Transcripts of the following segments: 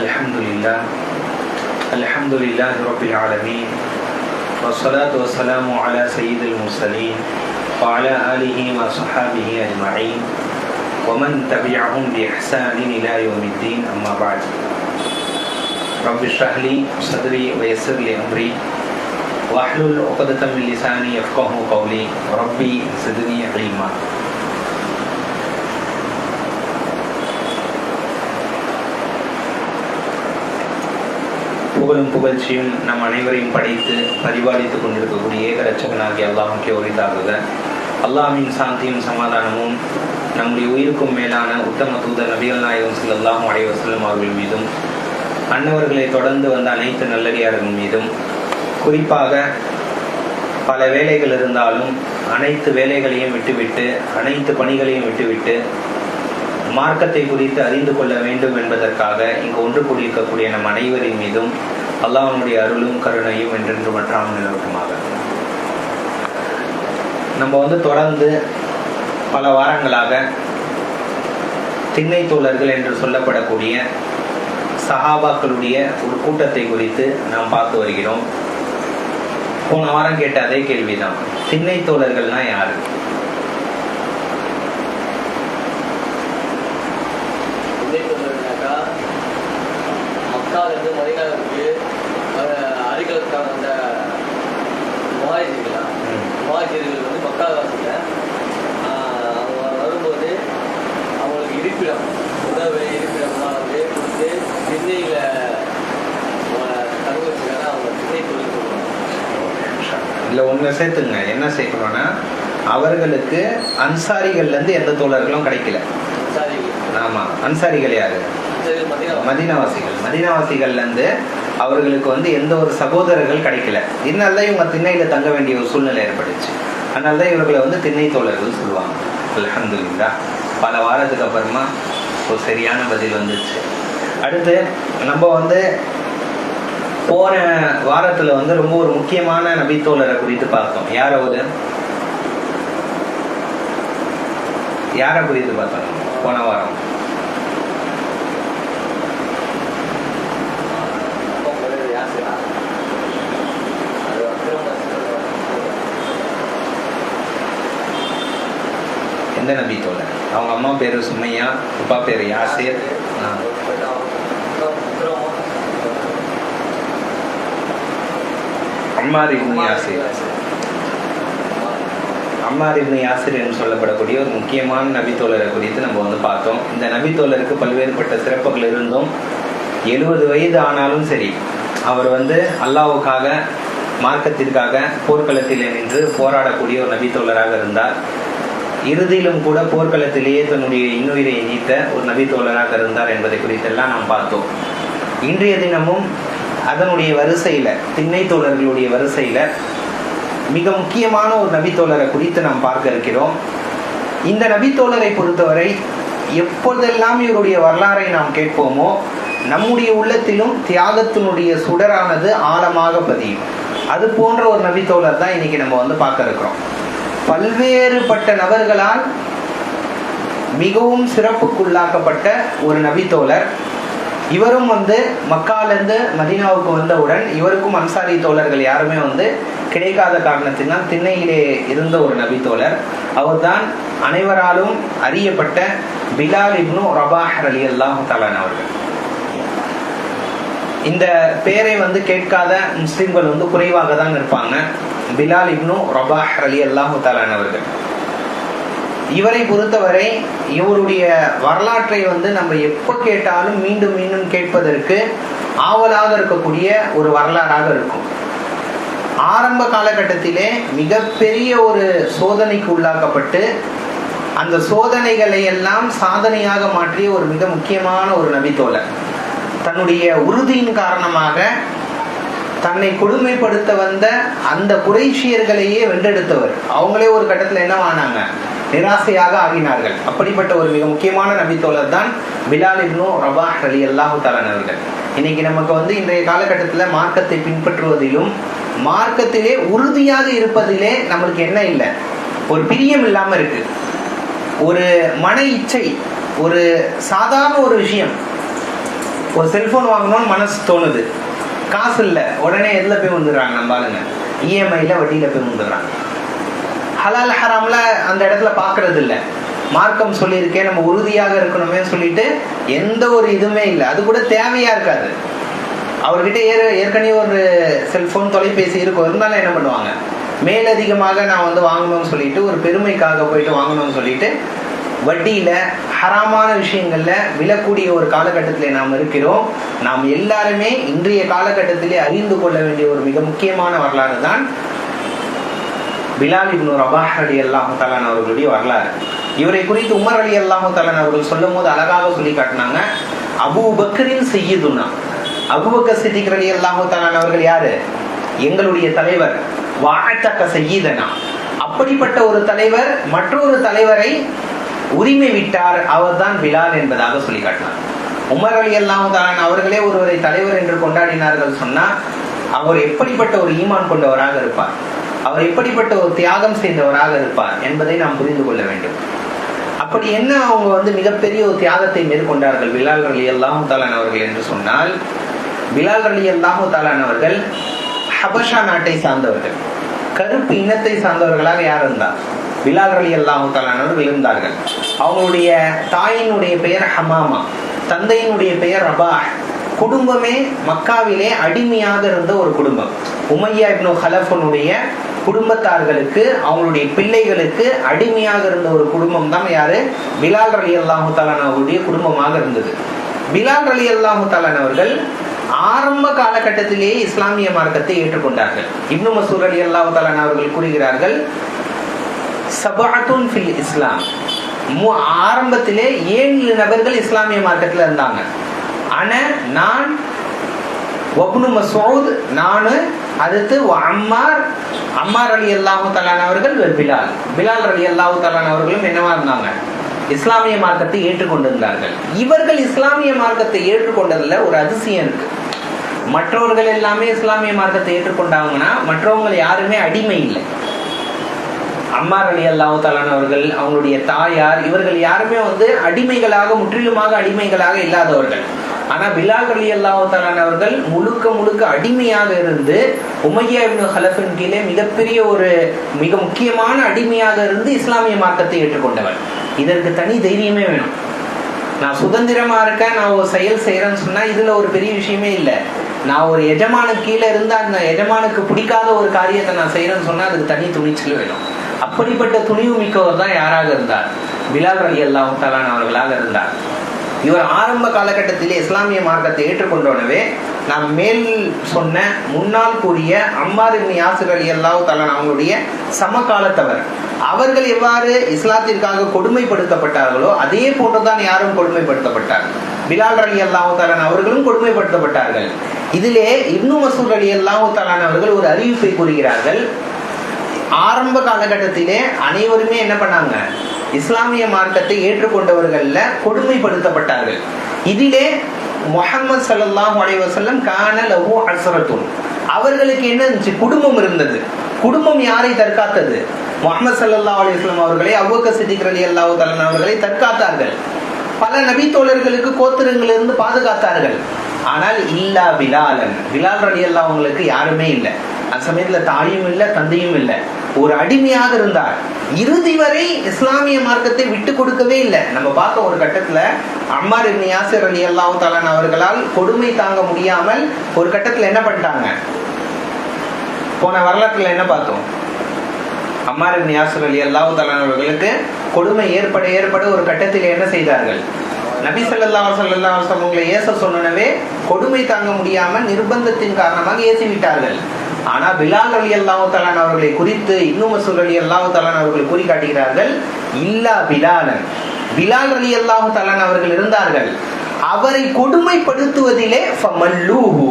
الحمد لله رب العالمين والصلاة والسلام على سيد المرسلين وعلى آله وصحابه أجمعين ومن تبعهم بإحسان إلى يوم الدين أما بعد رب اشرح لي صدري ويسر لي أمري واحلل عقدة من لساني يفقهوا قولي ربي زدني علما. புகழும் புகழ்ச்சியும் நம் அனைவரையும் படைத்து பரிபாலித்துக் கொண்டிருக்கக்கூடிய ஏகரட்சகனாகிய அல்லாஹ்வுக்கே உரித்தாகுக. அல்லாஹ்வின் சாந்தியும் சமாதானமும் நம்முடைய உயிருக்கும் மேலான உத்தம தூதர் நபிகள் நாயகம் ஸல்லல்லாஹு அலைஹி வஸல்லம் அவர்கள் மீதும் அன்னவர்களை தொடர்ந்து வந்த அனைத்து நல்லடியார்கள் மீதும், குறிப்பாக பல வேலைகள் இருந்தாலும் அனைத்து வேலைகளையும் விட்டுவிட்டு அனைத்து பணிகளையும் விட்டுவிட்டு மார்க்கத்தை குறித்து அறிந்து கொள்ள வேண்டும் என்பதற்காக இங்கு ஒன்று கூடியிருக்கக்கூடிய நம் அனைவரின் மீதும் அல்லாஹ்வுடைய அருளும் கருணையும் என்றென்று மற்றாமல் நிலவட்டுமாக. நம்ம தொடர்ந்து பல வாரங்களாக திண்ணை தோழர்கள் என்று சொல்லப்படக்கூடிய சஹாபாக்களுடைய ஒரு கூட்டத்தை குறித்து நாம் பார்த்து வருகிறோம். போன வாரம் கேட்ட அதே கேள்விதான், திண்ணை தோழர்கள்னா யாரு? மக்காவிலிருந்து மதீனாவுக்கு அருகிலுக்கான அந்த முஹாஜிர்கள் மக்காவாசிங்க. அவங்க வரும்போது அவங்களுக்கு இருப்பிடம், உணவு இருப்பிடம்லாம் கொடுத்து திண்ணையில் தங்க வச்சுக்காங்க. அவங்க திண்ணை தொழில் சொல்லுவாங்க. இல்லை ஒன்று சேர்த்துங்க, என்ன சேர்க்கணும்னா அவர்களுக்கு அன்சாரிகள்லேருந்து எந்த தோழர்களும் கிடைக்கல. ஆமாம், அன்சாரிகள் யாரு? மதீனாவாசிகள்லேருந்து அவர்களுக்கு எந்த ஒரு சகோதரர்கள் கிடைக்கல. இதனால்தான் இவங்க திண்ணையில் தங்க வேண்டிய ஒரு சூழ்நிலை ஏற்பட்டுச்சு. அதனால தான் இவர்களை திண்ணை தோழர்கள் சொல்லுவாங்க. அல்ஹம்துலில்லாஹ், பல வாரத்துக்கு அப்புறமா ஒரு சரியான பதில் வந்துச்சு. அடுத்து நம்ம போன வாரத்தில் ரொம்ப ஒரு முக்கியமான நபித்தோழரை குறித்து பார்த்தோம். யாரை குறித்து பார்த்தோம் போன வாரம்? எந்த நபி தோழர்? அவங்க அம்மா பேரு சுமையா, அப்பா பேரு யாசிர். அம்மார் இப்னு யாசிர் என்று சொல்லப்படக்கூடிய ஒரு முக்கியமான நபித்தோழரை குறித்து நம்ம பார்த்தோம். இந்த நபித்தோழருக்கு பல்வேறுபட்ட சிறப்புகள் இருந்தும் 70 வயது ஆனாலும் சரி, அவர் அல்லாஹ்வுக்காக, மார்க்கத்திற்காக போர்க்களத்தில் நின்று போராடக்கூடிய ஒரு நபித்தோழராக இருந்தார். இறுதியிலும் கூட போர்க்களத்திலேயே தன்னுடைய இன்னுயிரை நீத்த ஒரு நபித்தோழராக இருந்தார் என்பதை குறித்தெல்லாம் நாம் பார்த்தோம். இன்றைய தினமும் அதனுடைய வரிசையில, திண்ணை தோழர்களுடைய வரிசையில மிக முக்கியமான ஒரு நபித்தோழரை குறித்து நாம் பார்க்க இருக்கிறோம். இந்த நபித்தோழரை பொறுத்தவரை எப்பொழுதெல்லாம் இவருடைய வரலாறை நாம் கேட்போமோ நம்முடைய உள்ளத்திலும் தியாகத்தினுடைய சுடரானது ஆழமாக பதியும். அது போன்ற ஒரு நபித்தோழர் தான் இன்னைக்கு நம்ம பார்க்க இருக்கிறோம். பல்வேறுபட்ட நபர்களால் மிகவும் சிறப்புக்குள்ளாக்கப்பட்ட ஒரு நபித்தோழர். இவரும் மக்காலிருந்து மதீனாவுக்கு வந்தவுடன் இவருக்கும் அன்சாரி தோழர்கள் யாருமே கிடைக்காத காரணத்தினால் திண்ணையிலே இருந்த ஒரு நபித்தோழர். அவர் தான் அனைவராலும் அறியப்பட்ட பிலால் இப்னு ரபாஹ் ரலியல்லாஹு தஆலா அவர்கள். இந்த பேரை கேட்காத முஸ்லிம்கள் குறைவாக தான் இருப்பாங்க. பிலால் இப்னு ரபாஹ் ரலியல்லாஹு தஆலா அவர்கள். இவரை பொறுத்தவரை இவருடைய வரலாற்றை நம்ம எப்போ கேட்டாலும் மீண்டும் மீண்டும் கேட்பதற்கு ஆவலாக இருக்கக்கூடிய ஒரு வரலாறாக இருக்கும். ஆரம்ப காலகட்டத்திலே மிகப்பெரிய ஒரு சோதனைக்கு உள்ளாக்கப்பட்டு அந்த சோதனைகளை எல்லாம் சாதனையாக மாற்றிய ஒரு மிக முக்கியமான ஒரு நபித்தோழர். தன்னுடைய உறுதியின் காரணமாக தன்னை கொடுமைப்படுத்த வந்த அந்த குறைஷியர்களையே வென்றெடுத்தவர். அவங்களே ஒரு கட்டத்தில் என்னவானாங்க? நிராசையாக ஆகினார்கள். அப்படிப்பட்ட ஒரு மிக முக்கியமான நபித்தோழர் தான் பிலால் இப்னு ரபாஹ் ரலியல்லாஹு தஆலா அவர்கள். இன்னைக்கு நமக்கு இன்றைய காலகட்டத்தில் மார்க்கத்தை பின்பற்றுவதிலும் மார்க்கத்திலே உறுதியாக இருப்பதிலே நம்மளுக்கு என்ன இல்லை, ஒரு பிரியம் இல்லாம இருக்கு. ஒரு மன இச்சை, ஒரு சாதாரண ஒரு விஷயம், ஒரு செல்போன் வாங்கணும்னு மனசு தோணுது, காசு இல்லை, உடனே எதில் போய் வந்துடுறாங்க நம்ம ஆளுங்க, இஎம்ஐயில் வட்டியில் போய் வந்துடுறாங்க. ஹலால் ஹராம்ல அந்த இடத்துல பார்க்கறது இல்லை. மார்க்கம் சொல்லியிருக்கேன் நம்ம உறுதியாக இருக்கணுமே சொல்லிட்டு எந்த ஒரு இதுவுமே இல்லை, அது கூட தேவையா இருக்காது. அவர்கிட்ட ஏற்கனவே ஒரு செல்போன் தொலைபேசி இருக்கும், இருந்தாலும் என்ன பண்ணுவாங்க, மேலதிகமாக நான் வந்து வாங்கணும்னு சொல்லிட்டு ஒரு பெருமைக்காக போயிட்டு வாங்கணும்னு சொல்லிட்டு வட்டியில ஹராமான விஷயங்கள்ல விழக்கூடிய ஒரு காலகட்டத்தில் நாம் இருக்கிறோம். நாம் எல்லாருமே இன்றைய காலகட்டத்திலே அறிந்து கொள்ள வேண்டிய ஒரு மிக முக்கியமான வரலாறு தான் பிலால் இப்னு ரபாஹ் ரலியல்லாஹு தஆலா அவர்களுடைய வரலாறு. இவரை குறித்து உமர் ரலியல்லாஹு தஆலா அவர்கள் சொல்லும் போது அழகாக சொல்லி காட்டினாங்க, அபூ பக்கரின் சய்யிதுனா, அபூபக்கர் சித்திக் ரலியல்லாஹு தஆலா அவர்கள் யாரு, எங்களுடைய தலைவர், வஅதக சய்யிதனா, அப்படிப்பட்ட ஒரு தலைவர் மற்றொரு தலைவரை உரிமை விட்டார், அவர்தான் பிலால் என்பதாக சொல்லி காட்டினார். உமர் ரலியல்லாஹு தஆலா அவர்களே ஒருவரை தலைவர் என்று கொண்டாடினார்கள் சொன்னா அவர் எப்படிப்பட்ட ஒரு ஈமான் கொண்டவராக இருப்பார், அவர் எப்படிப்பட்ட ஒரு தியாகம் செய்தவராக இருப்பார் என்பதை நாம் புரிந்து கொள்ள வேண்டும். அப்படி என்ன அவங்க வந்து மிகப்பெரிய ஒரு தியாகத்தை மேற்கொண்டார்கள் பிலால் ரலியல்லாஹு தஆலா அவர்கள் என்று சொன்னால், பிலால் ரலியல்லாஹு தஆலா அவர்கள் ஹபஷா நாட்டை சார்ந்தவர்கள், கருப்பு இனத்தை சார்ந்தவர்களாக யார் இருந்தார், பிலால் ரலியல்லாஹு தஆலா அவர்கள் இருந்தார்கள். அவங்களுடைய தாயினுடைய பெயர் ஹமாமா, தந்தையினுடைய பெயர் ரபாஹ். குடும்பமே மக்காவிலே அடிமையாக இருந்த ஒரு குடும்பம். உமையா இப்னு ஹலஃபனுடைய குடும்பத்தார்களுக்கு அவங்களுடைய பிள்ளைகளுக்கு அடிமையாக இருந்த ஒரு குடும்பம் தான் யாரு, பிலால் ரலியல்லாஹு தஆலா அவருடைய குடும்பமாக இருந்தது. பிலால் ரலியல்லாஹு தஆலா அவர்கள் ஆரம்ப காலகட்டத்திலேயே இஸ்லாமிய மார்க்கத்தை ஏற்றுக்கொண்டார்கள். இப்னு மஸ்ஊத் ரலியல்லாஹு தஆலா அவர்கள் கூறுகிறார்கள், சபஅத்துன் ஃபில் இஸ்லாம், ஆரம்பத்திலே 7 நபர்கள் இஸ்லாமிய மார்க்கத்தில் இருந்தாங்க. நான் வப்னு மஸ்ஊத், நானு, அடுத்து அம்மார் ரலியல்லாஹு தஆலா அவர்கள், பிலால் ரலியல்லாஹு தஆலா அவர்களும் என்னவா இருந்தாங்க, இஸ்லாமிய மார்க்கத்தை ஏற்றுக்கொண்டிருந்தார்கள். இவர்கள் இஸ்லாமிய மார்க்கத்தை ஏற்றுக்கொண்டதுல ஒரு அதிசயம் இருக்கு. மற்றவர்கள் எல்லாமே இஸ்லாமிய மார்க்கத்தை ஏற்றுக்கொண்டாங்கன்னா மற்றவங்க யாருமே அடிமை இல்லை. அம்மார் ரலியல்லாஹு தஆலா அவர்கள், அவங்களுடைய தாயார், இவர்கள் யாருமே வந்து அடிமைகளாக, முற்றிலுமாக அடிமைகளாக இல்லாதவர்கள். ஆனா பிலால் ரலியல்லாஹு தஆலா அவர்கள் முழுக்க அடிமையாக இருந்து உமையா இப்னு ஹலஃபின் கீழே மிகப்பெரிய ஒரு மிக முக்கியமான அடிமையாக இருந்து இஸ்லாமிய மார்க்கத்தை ஏற்றுக்கொண்டவர். இதற்கு தனி தைரியமே வேணும். நான் சுதந்திரமா இருக்கேன், நான் ஒரு செயல் செய்யறேன்னு சொன்னா இதுல ஒரு பெரிய விஷயமே இல்லை. நான் ஒரு எஜமானுக்கு கீழே இருந்து அந்த எஜமானுக்கு பிடிக்காத ஒரு காரியத்தை நான் செய்யறேன்னு சொன்னா அதுக்கு தனி துணிச்சல் வேணும். அப்படிப்பட்ட துணிவு மிக்கவர் தான் யாராக இருந்தார், பிலால் ரலியல்லாஹு தஆலா அவர்களாக இருந்தார். இவர் ஆரம்ப காலகட்டத்திலே இஸ்லாமிய மார்க்கத்தை ஏற்றுக்கொண்டோனவே நாம் மேல் சொன்ன முன்னால் கூறிய அம்மார் இப்னு யாசிர் ரலியல்லாஹு தஆலா அவங்களுடைய சமகாலத்தவர். அவர்கள் எவ்வாறு இஸ்லாத்திற்காக கொடுமைப்படுத்தப்பட்டார்களோ அதே போன்றுதான் யாரும் கொடுமைப்படுத்தப்பட்டார். பிலால் ரலியல்லாஹு தஆலா அவர்களும் கொடுமைப்படுத்தப்பட்டார்கள். இதிலே இப்னு மஸ்ஊத் ரலியல்லாஹு தஆலா அவர்கள் ஒரு அறிவிப்பை கூறுகிறார்கள். ஆரம்ப காலகட்டத்திலே அனைவருமே என்ன பண்ணாங்க, இஸ்லாமிய மார்க்கத்தை ஏற்றுக்கொண்டவர்கள்ல கொடுமைப்படுத்தப்பட்டார்கள். இதிலே முஹம்மது ஸல்லல்லாஹு அலைஹி வஸல்லம் கான லஹு அஸ்ரத்துன், அவர்களுக்கு என்ன இருந்துச்சு, குடும்பம் இருந்தது. குடும்பம் யாரை தற்காத்தது, முஹம்மது ஸல்லல்லாஹு அலைஹி வஸல்லம் அவர்களை, அபூபக்கர் சித்திக் ரலியல்லாஹு தஆலா அவர்களை தற்காத்தார்கள். பல நபி தோழர்களுக்கு கோத்திரங்களிலிருந்து பாதுகாத்தார்கள். ஆனால் இல்லா பிலாலன், பிலால் ரலியல்லாஹு அவங்களுக்கு யாருமே இல்லை. அந்த சமயத்துல தாயும் இல்லை, தந்தையும் இல்லை, ஒரு அடிமையாக இருந்தார். இறுதி வரை இஸ்லாமிய மார்க்கத்தை விட்டு கொடுக்கவே இல்லை. நம்ம பார்த்த ஒரு கட்டத்துல அம்மார் இப்னு யாசிர் ரலியல்லாஹு தஆலா அவர்களால் கொடுமை தாங்க முடியாமல் ஒரு கட்டத்துல என்ன பண்ணிட்டாங்க, போன வரலாற்றுல என்ன பார்த்தோம், அம்மார் இப்னு யாசிர் ரலியல்லாஹு தஆலா அவர்களுக்கு கொடுமை ஏற்பட ஒரு கட்டத்தில் என்ன செய்தார்கள், நபி ஸல்லல்லாஹு அலைஹி வஸல்லம் அவங்களை ஏச சொன்னனவே கொடுமை தாங்க முடியாமல் நிர்பந்தத்தின் காரணமாக ஏசி விட்டார்கள். ஆனா பிலால் ரலியல்லாஹு தஆலா அவர்களை குறித்து இப்னு மஸ்ஊத் ரலியல்லாஹு தஆலா அவர்கள் கூறி காட்டுகிறார்கள், இல்லா பிலாலன், பிலால் ரலியல்லாஹு தஆலா அவர்கள் இருந்தார்கள், அவரை கொடுமைப்படுத்துவதிலே ஃபமல்லூஹு,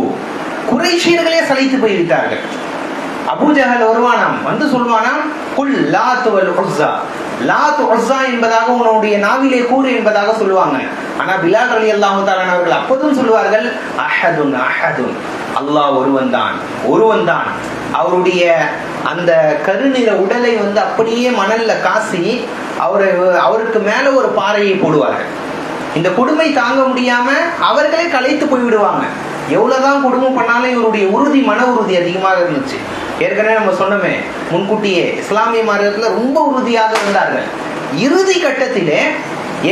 குறைஷியர்களே சலித்து போய்விட்டார்கள். அபூஜஹல் வருவானாம், வந்து சொல்வானாம், குல் லாத் வல் உஸ்ஸா, லாத் உஸ்ஸா என்பதாக உன்னுடைய நாவிலே கூறு என்பதாக சொல்லுவாங்க. ஆனா பிலால் ரலியல்லாஹு தஆலா அவர்கள் அப்போதும் சொல்வார்கள், அஹதுன் அஹதுன், அல்லாஹ் ஒருவன் தான். அவருடைய அந்த கருநிற உடலை வந்து அப்படியே மணல்ல காசி அவருக்கு மேல ஒரு பாறையை போடுவார்கள். இந்த கொடுமை தாங்க முடியாம அவர்களே களைத்து போய்விடுவாங்க. எவ்வளவுதான் கொடுமை பண்ணாலும் இவருடைய உறுதி, மன உறுதி அதிகமாக இருந்துச்சு. ஏற்கனவே நம்ம சொன்னோமே முன்கூட்டியே, இஸ்லாமிய மார்க்கத்துல ரொம்ப உறுதியாக இருந்தார்கள். இறுதி கட்டத்திலே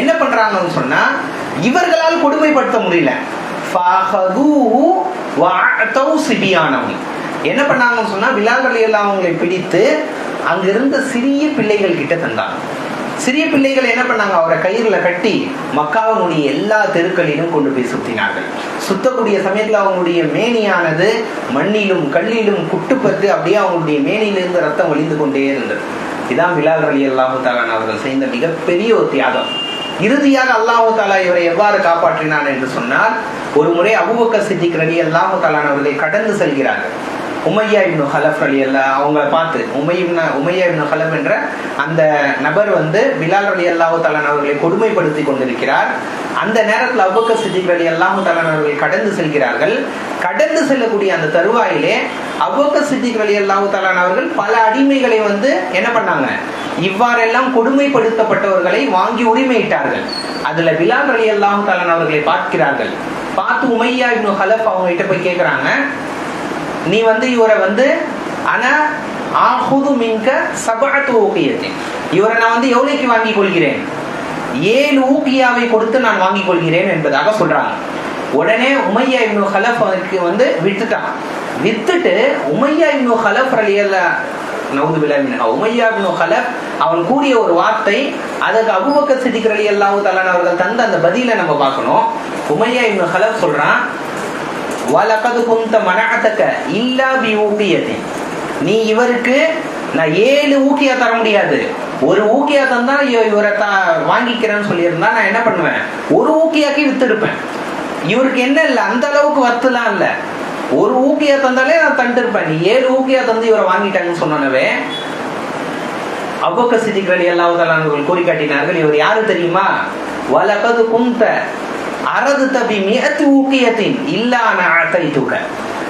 என்ன பண்றாங்கன்னு சொன்னா, இவர்களால் கொடுமைப்படுத்த முடியல. என்ன பண்ணாங்கன்னு சொன்னா, பிலால் ரலியல்லாஹு அவங்களை பிடித்து அங்கிருந்த சிறிய பிள்ளைகள் கிட்ட தந்தாங்க. சிறிய பிள்ளைகள் என்ன பண்ணாங்க, அவரை கயிறுல கட்டி மக்காவினுடைய எல்லா தெருக்களிலும் கொண்டு போய் சுத்தினார்கள். சுத்தக்கூடிய சமயத்துல அவங்களுடைய மேனியானது மண்ணிலும் கல்லிலும் குட்டுப்பட்டு அப்படியே அவங்களுடைய மேனியிலிருந்து ரத்தம் வழிந்து கொண்டே இருந்தது. இதான் பிலால் ரலியல்லாஹு தஆலா அவர்கள் செய்த மிகப்பெரிய ஒரு தியாகம். இறுதியாக அல்லாஹு தஆலா இவரை எவ்வாறு காப்பாற்றினான் என்று சொன்னால், ஒரு முறை அபூபக்கர் சித்திக் ரலியல்லாஹு தஆலா அவர்களை கடந்து செல்கிறார்கள். உமையா இப்னு ஹலஃப் ரலியல்லாஹு அவங்க பார்த்து, உமையா இப்னு ஹலஃப் என்ற அந்த நபர் வந்து பிலால் ரலியல்லாஹு தஆலா அவர்களை கொடுமைப்படுத்தி கொண்டிருக்கிறார். அந்த நேரத்தில் அபூபக்கர் சித்திக் ரலியல்லாஹு தஆலா அவர்கள் கடந்து செல்கிறார்கள். கடந்து செல்லக்கூடிய அந்த தருவாயிலே அபூபக்கர் சித்திக் ரலியல்லாஹு தஆலா அவர்கள் பல அடிமைகளை வந்து என்ன பண்ணாங்க, இவ்வாறெல்லாம் கொடுமைப்படுத்தப்பட்டவர்களை வாங்கி உரிமையிட்டார்கள். அதுல பிலால் ரலியல்லாஹு தஆலா அவர்களை பார்க்கிறார்கள். பார்த்து உமையா இப்னு ஹலஃப் அவங்க கிட்ட போய் கேட்கிறாங்க, நீ வந்து இவரை வந்து ஆனா ஆஹுது மின்க சபஅத்து ஊகியத்தின், இவரை நான் வந்து எவ்வளவுக்கு வாங்கி கொள்கிறேன், 7 ஊகியாவை கொடுத்து நான் வாங்கி கொள்கிறேன் என்பதாக சொல்றாங்க. உடனே உமையா இப்னு ஹலஃப் அவருக்கு வந்து விட்டுட்டான். வித்துட்டு உமையா இப்னு ஹலஃப் உமையா இப்னு ஹலஃப் அவன் கூறிய ஒரு வார்த்தை, அதுக்கு அபூபக்கர் சித்திக் ரலியல்லாஹு தஆலா அவர்கள் தந்த அந்த பதிலை நம்ம பார்க்கணும். உமையா இப்னு ஹலஃப் சொல்றான், வலகது குந்த மனஅதக இல்லா பிஊகியதி, நீ இவருக்கு நான் 7 ஊக்கியா தர முடியாது, ஒரு ஊக்கியா தந்தா இவரை வாங்கிக்கிறேன்னு சொல்லியிருந்தா நான் என்ன பண்ணுவேன், ஒரு ஊக்கியாக்கி வித்துடுப்பேன். இவருக்கு என்ன இல்லை, அந்த அளவுக்கு வத்துலாம் இல்லை, ஒரு ஊக்கியா தந்தாலே நான் தண்டிருப்பேன். நீ 7 ஊக்கியா தந்து இவரை வாங்கிட்டாங்கன்னு சொன்னனவே அபூபக்கர் சித்திக் ரலியல்லாஹு தஆலா அவர்கள் கூறி காட்டினார்கள், இவர் யாரு தெரியுமா, வலகது குந்த அரது தபி மியத்து ஊக்கியத்தின் இல்லான அத்தைத்துக,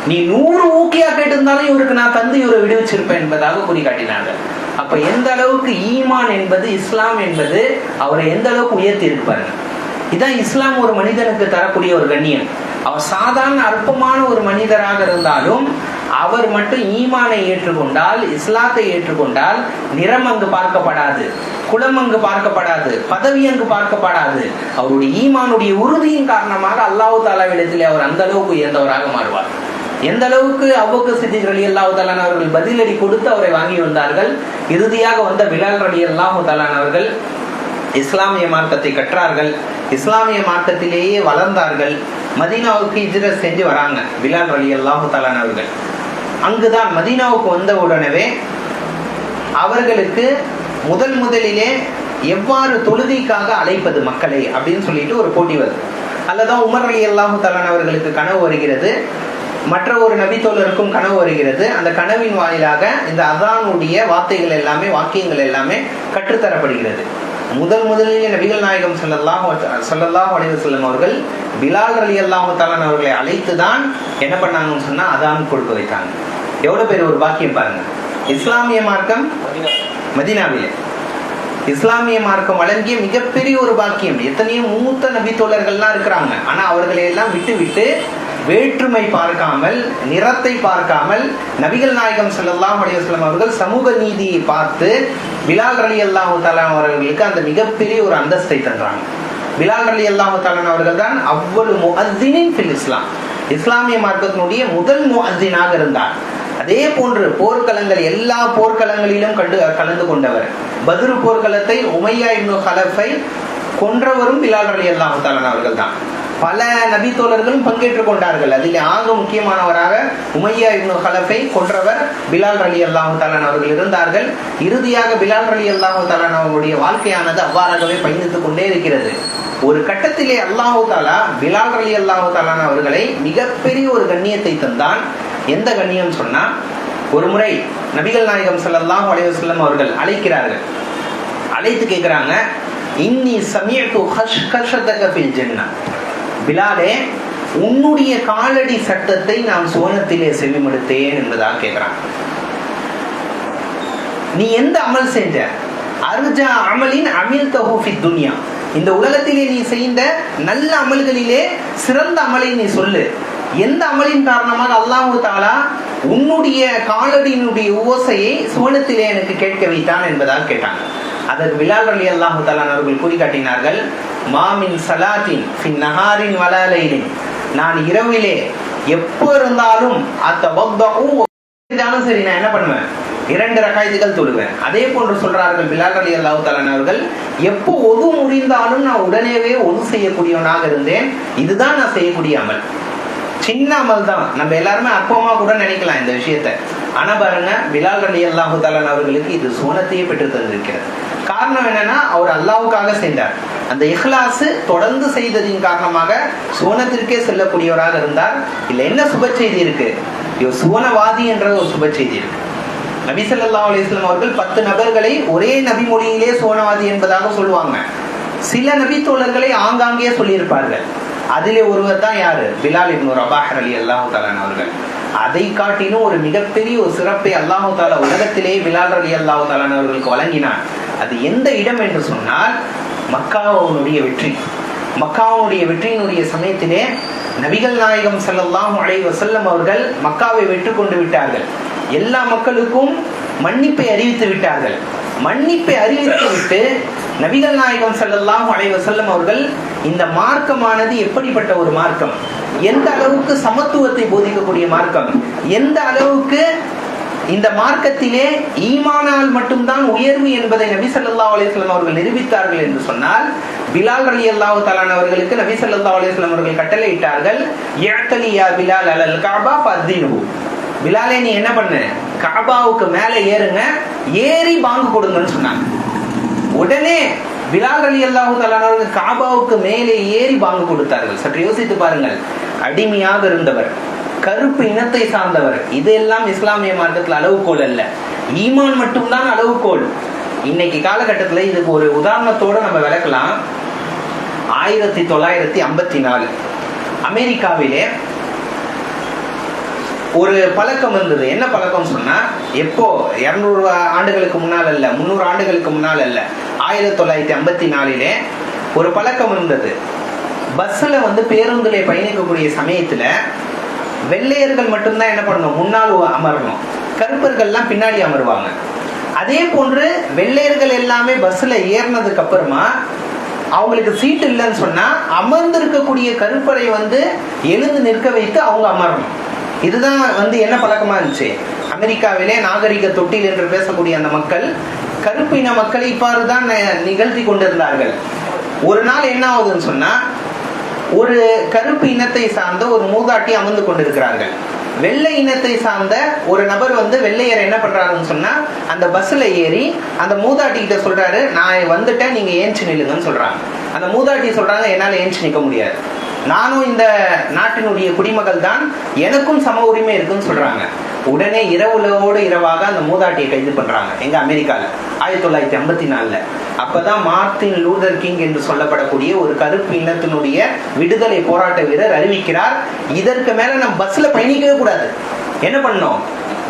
நீ 100 ஊக்கியா கேட்டிருந்தாலும் இவருக்கு நான் தந்து இவரை விடுவிச்சிருப்பேன் என்பதாக கூறி காட்டினார்கள். அப்ப எந்த அளவுக்கு ஈமான் என்பது, இஸ்லாம் என்பது அவரை எந்த அளவுக்கு உயர்த்தி இருப்பாரு. இதான் இஸ்லாம் ஒரு மனிதனுக்கு தரக்கூடிய ஒரு கண்ணியம். அவர் சாதாரண அற்பமான ஒரு மனிதராக இருந்தாலும் அவர் மட்டும் ஈமானை ஏற்றுக்கொண்டால், இஸ்லாத்தை ஏற்றுக்கொண்டால், நிறம் அங்கு பார்க்கப்படாது, குலம் அங்கு பார்க்கப்படாது, பதவி அங்கு பார்க்கப்படாது. அவருடைய ஈமானுடைய உறுதியின் காரணமாக அல்லாஹ் தஆலாவிடத்திலே அவர் அந்த அளவுக்கு உயர்ந்தவராக மாறுவார். எந்த அளவுக்கு அபூபக்கர் சித்திக் ரலியல்லாஹு தஆலா அவர்கள் பதிலடி கொடுத்து அவரை வாங்கி வந்தார்கள். இறுதியாக வந்த பிலால் ரலியல்லாஹு தஆலா அவர்கள் இஸ்லாமிய மார்க்கத்தை கற்றார்கள். இஸ்லாமிய மார்க்கத்திலேயே வளர்ந்தார்கள். மதீனாவுக்கு ஹிஜ்ரத் செஞ்சு வராங்க பிலால் ரலியல்லாஹு தஆலா அவர்கள். அங்குதான் மதீனாவுக்கு வந்த உடனே அவர்களுக்கு முதலிலே எவ்வாறு தொழுகைக்காக அழைப்பது மக்களை அப்படின்னு சொல்லிட்டு ஒரு போட்டி வருது. அல்லதான் உமர் ரலியல்லாஹு தஆலா அவர்களுக்கு கனவு வருகிறது, மற்ற ஒரு நபித்தோழருக்கும் கனவு வருகிறது. அந்த கனவின் வாயிலாக இந்த அஸானுடைய வார்த்தைகள் எல்லாமே, வாக்கியங்கள் எல்லாமே கற்றுத்தரப்படுகிறது. முதலில் நபிகள் நாயகம் ஸல்லல்லாஹு அலைஹி வஸல்லம் அவர்கள் பிலால் ரலியல்லாஹு தஆலா அவர்களை அழைத்து தான் என்ன பண்ணாங்கன்னு சொன்னா அதான் கொடுக்க வைத்தாங்க. எவ்வளவு பேர் ஒரு பாக்கியம் பாருங்க. இஸ்லாமிய மார்க்கம் மதீனாவிலே இஸ்லாமிய மார்க்கம் வழங்கிய மிகப்பெரிய ஒரு பாக்கியம். எத்தனையோ மூத்த நபி தோழர்கள்லாம் இருக்கிறாங்க. ஆனா அவர்களை எல்லாம் விட்டு வேற்றுமை பார்க்காமல், நிறத்தை பார்க்காமல், நபிகள் நாயகம் ஸல்லல்லாஹு அலைஹி வஸல்லம் அவர்கள் சமூக நீதியை பார்த்து பிலால் ரலியல்லாஹு தஆலா அவர்களுக்கு அந்த மிகப்பெரிய ஒரு அந்தஸ்தை தந்தாங்க. பிலால் ரலியல்லாஹு தஆலா அவர்கள் தான் அவ்வளவு முஅஸ்ஸினின் ஃபில் இஸ்லாம், இஸ்லாமிய மார்க்கத்தினுடைய முதல் முஅஸ்ஸினாக இருந்தார். அதே போன்று போர்க்களங்கள், எல்லா போர்க்களங்களிலும் கலந்து கொண்டவர். பத்ரு போர்க்களத்தை உமையா இப்னு ஹலஃபை கொன்றவரும் பிலால் ரலியல்லாஹு தஆலா அவர்கள் தான். பல நபி தோழர்களும் பங்கேற்றுக் கொண்டார்கள். அதில் ஆக முக்கியமானவராக உமையா இப்னு ஹலஃபை கொன்றவர் பிலால் ரலியல்லாஹு தஆலா அவர்கள் இருந்தார்கள். இறுதியாக பிலால் ரலியல்லாஹு தஆலா அவருடைய வாழ்க்கையானது அவ்வாறாகவே பயணித்துக் கொண்டே இருக்கிறது. ஒரு கட்டத்திலே அல்லாஹு தஆலா பிலால் ரலியல்லாஹு தஆலா அவர்களை மிகப்பெரிய ஒரு கண்ணியத்தை தந்தான். எந்த கண்ணியம் சொன்னா, ஒரு முறை நபிகள் நாயகம் ஸல்லல்லாஹு அலைஹி வஸல்லம் அவர்கள் அழைக்கிறார்கள். அழைத்து கேட்கிறாங்க, இன்னி சமிஅது கஷ்கஷதக ஃபில் ஜன்னah, பிலாலே உன்னுடைய காலடி சத்தத்தை நான் சுவனத்திலே செவிமடுத்தேன் என்பதாக கேட்கிறான். நீ எந்த அமல் செஞ்ச? அர்ஜா அமலின் அமில்தஹு ஃபித் துன்யா, இந்த உலகத்திலே நீ செய்த நல்ல அமல்களிலே சிறந்த அமலை நீ சொல்லு. எந்த அமலின் காரணமாக அல்லாஹு தஆலா உன்னுடைய காலடியினுடைய ஓசையை சுவனத்திலே எனக்கு கேட்க வைத்தான் என்பதாக கேட்டாங்க. அதற்கு பிலால் ரலியல்லாஹு தஆலா அவர்கள் கூறி காட்டினார்கள், மாமின் சலாத்தின் ஃபின் நஹாரின் வலா லைலின், நான் இரவிலே எப்போ இருந்தாலும் சரி நான் என்ன பண்ணுவேன், 2 ரகாயத்துகள் தொழுவேன். அதே போன்று சொல்றார்கள் பிலால் ரலியல்லாஹு தஆலா அவர்கள், எப்போ ஒது முடிந்தாலும் நான் உடனேவே ஒது செய்யக்கூடியவனாக இருந்தேன். இதுதான் நான் செய்யக்கூடிய அமல். சின்ன அமல் தான், நம்ம எல்லாருமே அற்பமா கூட நினைக்கலாம் இந்த விஷயத்த. ஆனா பாருங்க, பிலால் ரலியல்லாஹு தஆலா அவர்களுக்கு இது சுவனத்தையே பெற்று தந்திருக்கிறது. காரணம் என்னன்னா, அவர் அல்லாஹ்வுக்காக செய்தார். அந்த இஹ்லாஸ் தொடர்ந்து செய்ததின் காரணமாக சுவனத்திற்கே செல்லக்கூடியவராக இருந்தார். இல்ல என்ன சுப செய்தி இருக்கு, சுவனவாதி என்ற ஒரு சுப செய்தி இருக்கு. நபி ஸல்லல்லாஹு அலைஹி வஸல்லம் அவர்கள் 10 நபர்களை ஒரே நபி மொழியிலே சுவனவாதி என்பதாக சொல்லுவாங்க. சில நபி தோழர்களை ஆங்காங்கே சொல்லியிருப்பார்கள். அதிலே ஒருவர் தான் யாரு, பிலால் இப்னு ரபாஹ் ரலியல்லாஹு தஆலா அவர்கள். அதை காட்டிலும் ஒரு மிகப்பெரிய ஒரு சிறப்பை அல்லாஹு தஆலா உலகத்திலே பிலால் ரலியல்லாஹு தஆலா அவர்களுக்கு வழங்கினார். அது எந்த இடம் என்று சொன்னால், மக்காவுடைய வெற்றி. மக்காவுடைய வெற்றியினுடைய சமயத்திலே நபிகள் நாயகம் ஸல்லல்லாஹு அலைஹி வஸல்லம் அவர்கள் மக்காவை வெற்றி கொண்டு விட்டார்கள். எல்லா மக்களுக்கும் மன்னிப்பை அறிவித்து விட்டார்கள். மன்னிப்பை அறிவித்து விட்டு நபிகள் நாயகம் ஸல்லல்லாஹு அலைஹி வஸல்லம் அவர்கள் இந்த மார்க்கமானது எப்படிப்பட்ட ஒரு மார்க்கம், எந்த அளவுக்கு சமத்துவத்தை போதிக்கக்கூடிய மார்க்கம், எந்த அளவுக்கு இந்த மார்க்கத்திலே ஈமானால் மட்டும்தான் உயர்வு என்பதை நபி ஸல்லல்லாஹு அலைஹி வஸல்லம் அவர்கள் நிரூபித்தார்கள் என்று சொன்னால், பிலால் ரலியல்லாஹு தஆலா அவர்களுக்கு நபி ஸல்லல்லாஹு அலைஹி வஸல்லம் அவர்கள் கட்டளையிட்டார்கள், யஅ்தலி யா பிலால் அலல் கஅபா ஃபஅதினுஹு, பிலாலே நீ என்ன பண்ணு, கஅபாவுக்கு மேலே ஏறுங்க, ஏறி பாங்கு கொடுங்கன்னு சொன்னாங்க. உடனே பிலால் ரலியல்லாஹு தஆலா அவர்கள் கஅபாவுக்கு மேலே ஏறி பாங்கு கொடுத்தார்கள். சற்று யோசித்து பாருங்கள், அடிமையாக இருந்தவர், கருப்பு இனத்தை சார்ந்தவர், இதெல்லாம் இஸ்லாமிய மார்க்கத்தில் அளவுகோல் அல்ல, ஈமான் மட்டும்தான் அளவுகோல். இன்னைக்கு காலகட்டத்தில் இதுக்கு ஒரு உதாரணத்தோடு நம்ம விளக்கலாம். 1954 அமெரிக்காவிலே ஒரு பழக்கம் இருந்தது. என்ன பழக்கம் சொன்னா, எப்போ 200 ஆண்டுகளுக்கு முன்னால் அல்ல, 300 ஆண்டுகளுக்கு முன்னால் அல்ல, 1954 ஒரு பழக்கம் இருந்தது. பஸ்ல பேருந்திலே பயணிக்கக்கூடிய சமயத்துல வெள்ளையர்கள் மட்டும்தான் என்ன பண்ணணும், முன்னால் அமரணும், கருப்பர்கள்லாம் பின்னாடி அமருவாங்க. அதே போன்று வெள்ளையர்கள் எல்லாமே பஸ்ல ஏறினதுக்கு அப்புறமா அவங்களுக்கு சீட்டு இல்லைன்னு சொன்னா அமர்ந்திருக்கக்கூடிய கருப்பரை எழுந்து நிற்க வைத்து அவங்க அமரணும். இதுதான் என்ன பழக்கமா இருந்துச்சு அமெரிக்காவிலே. நாகரிக தொட்டில் என்று பேசக்கூடிய அந்த மக்கள், கருப்பு இன மக்களை இவ்வாறுதான் நிகழ்த்தி கொண்டிருந்தார்கள். ஒரு நாள் என்ன ஆகுதுன்னு சொன்னா, ஒரு கருப்பு இனத்தை சார்ந்த ஒரு மூதாட்டி அமர்ந்து கொண்டிருக்கிறார்கள். வெள்ளை இனத்தை சார்ந்த ஒரு நபர் வெள்ளையர் என்ன பண்றாருன்னு சொன்னா, அந்த பஸ்ல ஏறி அந்த மூதாட்டி கிட்ட சொல்றாரு, நான் வந்துட்டேன், நீங்க ஏஞ்சி நில்லுங்கன்னு சொல்றாங்க. அந்த மூதாட்டி சொல்றாங்க, என்னால ஏஞ்சி நிக்க முடியாது, நானும் இந்த நாட்டினுடைய குடிமகள் தான், எனக்கும் சம உரிமை இருக்குன்னு சொல்றாங்க. உடனே இரவுலோடு இரவாக அந்த மூதாட்டியை கைது பண்றாங்க. எங்க அமெரிக்கால 1954. அப்பதான் மார்ட்டின் லூதர் கிங் என்று சொல்லப்படக்கூடிய ஒரு கருப்பு இனத்தினுடைய விடுதலை போராட்ட வீரர் அறிவிக்கிறார், இதற்கு மேல நம்ம பஸ்ல பயணிக்கவே கூடாது. என்ன பண்ணோம்,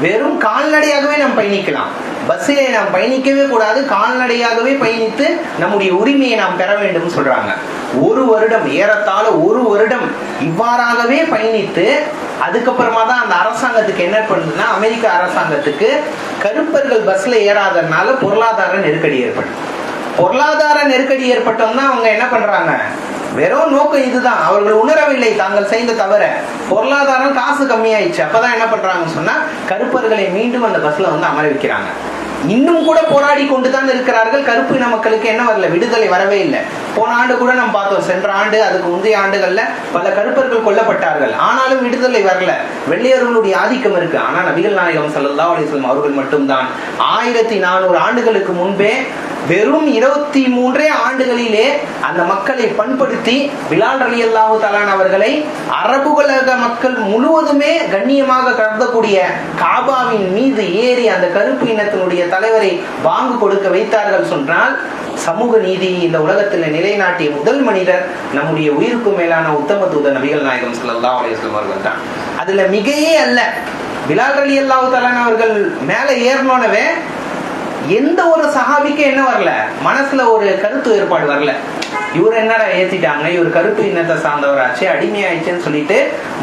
வெறும் கால்நடையாகவே நாம் பயணிக்கலாம், பஸ்ஸிலே நாம் பயணிக்கவே கூடாது, கால்நடையாகவே பயணித்து நம்முடைய உரிமையை நாம் பெற வேண்டும் சொல்றாங்க. ஒரு வருடம், ஏறத்தாழ ஒரு வருடம் இவ்வாறாகவே பயணித்து அதுக்கப்புறமா தான் அந்த அரசாங்கத்துக்கு என்ன பண்ணுதுன்னா, அமெரிக்க அரசாங்கத்துக்கு கருப்பர்கள் பஸ்ல ஏறாதனால பொருளாதார நெருக்கடி ஏற்படும். பொருளாதார நெருக்கடி ஏற்பட்டோம்னா அவங்க என்ன பண்றாங்க, வெறும் நோக்கம் இதுதான், அவர்கள் உணரவில்லை தாங்கள் செய்த தவிர, பொருளாதாரம் காசு கம்மியாயிடுச்சு. அப்பதான் என்ன பண்றாங்கன்னு சொன்னா, கருப்பர்களை மீண்டும் அந்த பஸ்ல அமர வைக்கிறாங்க. இன்னும் கூட போராடி கொண்டுதான் இருக்கிறார்கள். கருப்பு இன மக்களுக்கு என்ன வரல, விடுதலை வரவே இல்லை. போன ஆண்டு கூட நம்ம பார்த்தோம், சென்ற ஆண்டு அதுக்கு முந்தைய ஆண்டுகள்ல பல கருப்பர்கள் கொல்லப்பட்டார்கள், ஆனாலும் விடுதலை வரல. வெள்ளையர்களுடைய ஆதிக்கம் இருக்கு. ஆனா நபிகள் நாயகம் ஸல்லல்லாஹு அலைஹி வஸல்லம் அவர்கள் மட்டும்தான் 1400 ஆண்டுகளுக்கு முன்பே வெறும் 23 ஆண்டுகளிலே அந்த மக்களை பண்படுத்தி, பிலால் ரலியல்லாஹு தஆலா அவர்களை அரபுலக மக்கள் முழுவதுமே கண்ணியமாக கருதக்கூடிய காபாவின் மீது ஏறி அந்த கருப்பு இனத்தினுடைய தலைவரை வாங்கு கொடுக்க வைத்தார்கள் சொன்னால், சமூக நீதி இந்த உலகத்தில் நிலைநாட்டிய முதல் மனிதர் நம்முடைய உயிருக்கு மேலான உத்தம தூதர் நபிகள் நாயகம் ஸல்லல்லாஹு அலைஹி வஸல்லம் அவர்கள் தான். அதுல மிகையே அல்ல. பிலால் ரலியல்லாஹு தஆலா அவர்கள் மேல ஏறினோனவே எந்த ஒரு சஹாபிக்கு என்ன வரல, மனசுல ஒரு கருத்து வேறுபாடு வரல. இவர் என்னடா ஏத்திட்டாங்க, இவர் கருப்பு இனத்தை சார்ந்தவராச்சு, அடிமையாயிடுச்சுன்னு சொல்லிட்டு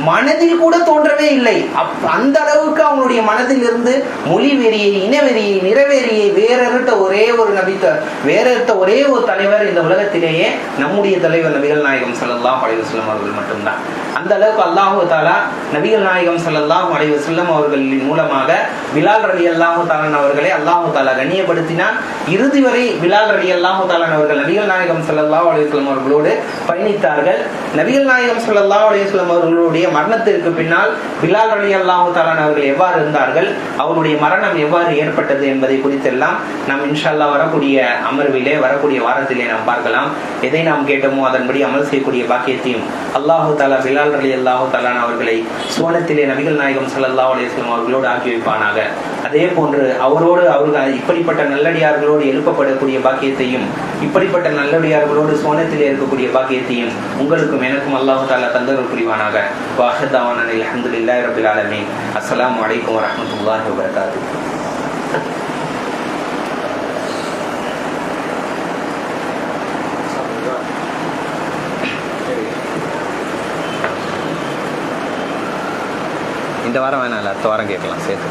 மனதில் கூட தோன்றவே இல்லை. அந்த அளவுக்கு அவங்களுடைய மனதில் இருந்து மொழி வெறியை, இனவெறியை, நிறவெறியை வேறறுத்த ஒரே ஒரு வேறறுத்த ஒரே ஒரு தலைவர் இந்த உலகத்திலேயே நம்முடைய தலைவர் நபிகள் நாயகம் ஸல்லல்லாஹு அலைஹி வஸல்லம் அவர்கள் மட்டும்தான். அந்த அளவுக்கு அல்லாஹு தஆலா நபிகள் நாயகம் ஸல்லல்லாஹு அலைஹி வஸல்லம் அவர்களின் மூலமாக பிலால் ரலியல்லாஹு தஆலா அவர்களை அல்லாஹு தஆலா கண்ணியப்படுத்தினார். இறுதி வரை பிலால் ரலியல்லாஹு தஆலா அவர்கள் நபிகள் நாயகம் ஸல்லல்லாஹு அலைஹி வஸல்லம் அவர்களோடு பயணித்தார்கள். நபிகள் நாயகம் ஸல்லல்லாஹு அலைஹி வஸல்லம் அவர்களுடைய மரணத்திற்கு பின்னால் பிலால் ரலியல்லாஹு தஆலா அவர்கள் எவ்வாறு இருந்தார்கள், அவருடைய மரணம் எவ்வாறு ஏற்பட்டது என்பதை குறித்தெல்லாம் நாம் இன்ஷா அல்லாஹ் வரக்கூடிய அமர்விலே, வரக்கூடிய வாரத்திலே நாம் பார்க்கலாம். எதை நாம் கேட்டோமோ அதன்படி அமல் செய்யக்கூடிய பாக்கியத்தையும் அல்லாஹு தஆலா பிலால் ரலியல்லாஹு தஆலா அவர்களை சுவனத்திலே நபிகள் நாயகம் ஸல்லல்லாஹு அலைஹி வஸல்லம் அவர்களோடு ஆக்கி வைப்பானாக. அதே போன்று அவரோடு அவர்கள் இப்படிப்பட்ட நல்லடியார்களோடு எழுப்பப்படக்கூடிய பாக்கியத்தையும், இப்படிப்பட்ட நல்லடியார்களோடு சுவனத்திலே இருக்கக்கூடிய பாக்கியத்தையும் உங்களுக்கும் எனக்கும் அல்லாஹு தஆலா தந்தருள் புரிவானாக. வாஹிர் தஅவானா அல்ஹம்துலில்லாஹி ரப்பில் ஆலமீன். அஸ்ஸலாமு அலைக்கும் வரஹ்மத்துல்லாஹி வபரகாத்துஹு. இந்த வாரம் வேணாம், அடுத்த வாரம் கேட்கலாம் சேர்த்து.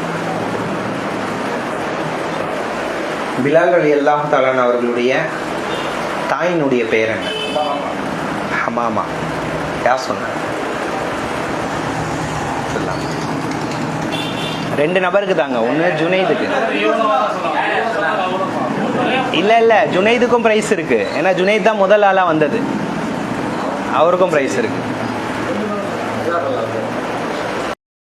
பிலால் ரலியல்லாஹு தஆலா அவர்களுடைய தாயினுடைய பெயர் என்ன? ஹமாமா. யார் சொன்னாங்க? 2 நபருக்கு தாங்க. ஒன்று ஜுனைதுக்கு. இல்ல ஜுனைதுக்கும் பிரைஸ் இருக்கு. ஏன்னா ஜுனைத் தான் முதல் ஆளா வந்தது, அவருக்கும் பிரைஸ் இருக்கு.